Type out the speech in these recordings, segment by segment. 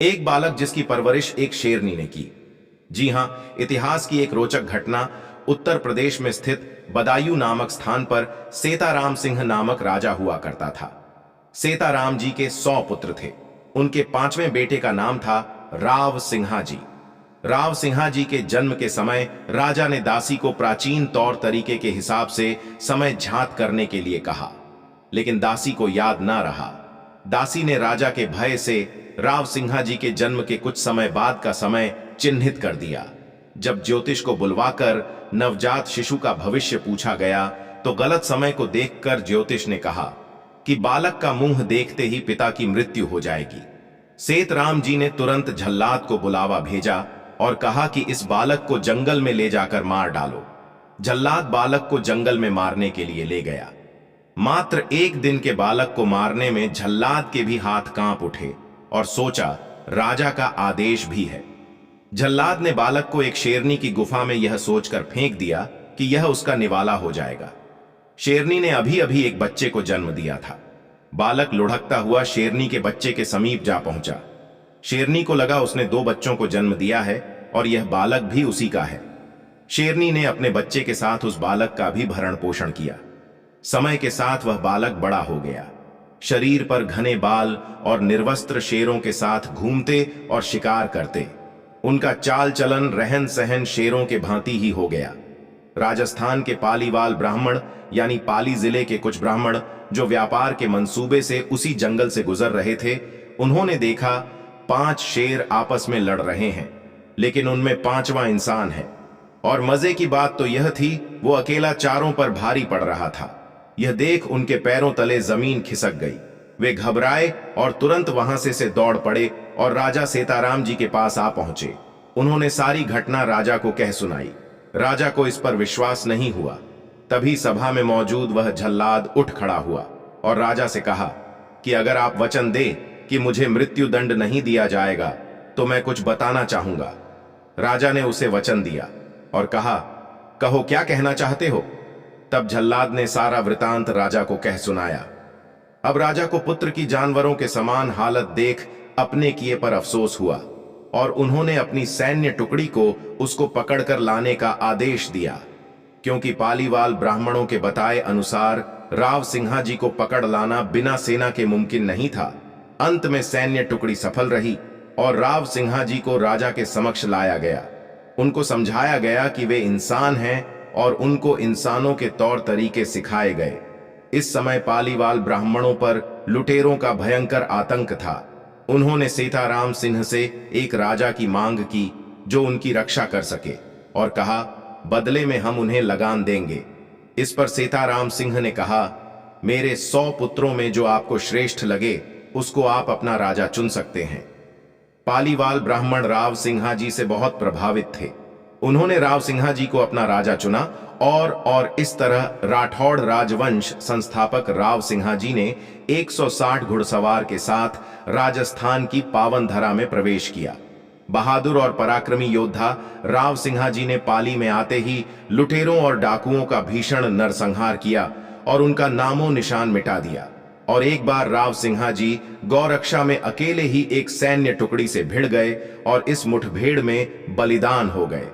एक बालक जिसकी परवरिश एक शेरनी ने की। जी हां, इतिहास की एक रोचक घटना। उत्तर प्रदेश में स्थित बदायूं नामक स्थान पर सेताराम सिंह नामक राजा हुआ करता था। सेताराम जी के 100 पुत्र थे। उनके 5वें बेटे का नाम था राव सिंहा जी। राव सिंहा जी के जन्म के समय राजा ने दासी को प्राचीन तौर तरीके के हिसाब से समय झांत करने के लिए कहा, लेकिन दासी को याद ना रहा। दासी ने राजा के भय से राव सिंहा जी के जन्म के कुछ समय बाद का समय चिन्हित कर दिया। जब ज्योतिष को बुलवाकर नवजात शिशु का भविष्य पूछा गया तो गलत समय को देखकर ज्योतिष ने कहा कि बालक का मुंह देखते ही पिता की मृत्यु हो जाएगी। सेतराम जी ने तुरंत झल्लाद को बुलावा भेजा और कहा कि इस बालक को जंगल में ले जाकर मार डालो। झल्लाद बालक को जंगल में मारने के लिए ले गया। मात्र एक दिन के बालक को मारने में झल्लाद के भी हाथ कांप उठे और सोचा राजा का आदेश भी है। झल्लाद ने बालक को एक शेरनी की गुफा में यह सोचकर फेंक दिया कि यह उसका निवाला हो जाएगा। शेरनी ने अभी अभी एक बच्चे को जन्म दिया था। बालक लुढ़कता हुआ शेरनी के बच्चे के समीप जा पहुंचा। शेरनी को लगा उसने 2 बच्चों को जन्म दिया है और यह बालक भी उसी का है। शेरनी ने अपने बच्चे के साथ उस बालक का भी भरण पोषण किया। समय के साथ वह बालक बड़ा हो गया। शरीर पर घने बाल और निर्वस्त्र शेरों के साथ घूमते और शिकार करते। उनका चाल चलन रहन सहन शेरों के भांति ही हो गया। राजस्थान के पालीवाल ब्राह्मण यानी पाली जिले के कुछ ब्राह्मण जो व्यापार के मंसूबे से उसी जंगल से गुजर रहे थे, उन्होंने देखा 5 शेर आपस में लड़ रहे हैं, लेकिन उनमें 5वां इंसान है। और मजे की बात तो यह थी वो अकेला चारों पर भारी पड़ रहा था। यह देख उनके पैरों तले जमीन खिसक गई। वे घबराए और तुरंत वहां से दौड़ पड़े और राजा सेताराम जी के पास आ पहुंचे। उन्होंने सारी घटना राजा को कह सुनाई। राजा को इस पर विश्वास नहीं हुआ। तभी सभा में मौजूद वह झल्लाद उठ खड़ा हुआ और राजा से कहा कि अगर आप वचन दे कि मुझे मृत्यु दंड नहीं दिया जाएगा तो मैं कुछ बताना चाहूंगा। राजा ने उसे वचन दिया और कहा, कहो क्या कहना चाहते हो। तब झल्लाद ने सारा वृतांत राजा को कह सुनाया। अब राजा को पुत्र की जानवरों के समान हालत देख अपने किए पर अफसोस हुआ और उन्होंने अपनी सैन्य टुकड़ी को उसको पकड़कर लाने का आदेश दिया। क्योंकि पालीवाल ब्राह्मणों के बताए अनुसार राव सिंहा जी को पकड़ लाना बिना सेना के मुमकिन नहीं था। अंत में सैन्य टुकड़ी सफल रही और राव सिंहा जी को राजा के समक्ष लाया गया। उनको समझाया गया कि वे इंसान हैं और उनको इंसानों के तौर तरीके सिखाए गए। इस समय पालीवाल ब्राह्मणों पर लुटेरों का भयंकर आतंक था। उन्होंने सीताराम सिंह से एक राजा की मांग की जो उनकी रक्षा कर सके और कहा, बदले में हम उन्हें लगान देंगे। इस पर सीताराम सिंह ने कहा, मेरे 100 पुत्रों में जो आपको श्रेष्ठ लगे उसको आप अपना राजा चुन सकते हैं। पालीवाल ब्राह्मण राव सिंहा जी से बहुत प्रभावित थे। उन्होंने राव सिंहा जी को अपना राजा चुना और इस तरह राठौड़ राजवंश संस्थापक राव सिंहा जी ने 160 घुड़सवार के साथ राजस्थान की पावन धरा में प्रवेश किया। बहादुर और पराक्रमी योद्धा राव सिंहा जी ने पाली में आते ही लुटेरों और डाकुओं का भीषण नरसंहार किया और उनका नामो निशान मिटा दिया। और एक बार राव सिंहा जी गौरक्षा में अकेले ही एक सैन्य टुकड़ी से भिड़ गए और इस मुठभेड़ में बलिदान हो गए।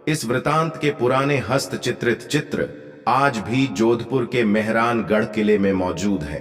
इस वृतांत के पुराने हस्तचित्रित चित्र आज भी जोधपुर के मेहरानगढ़ किले में मौजूद है।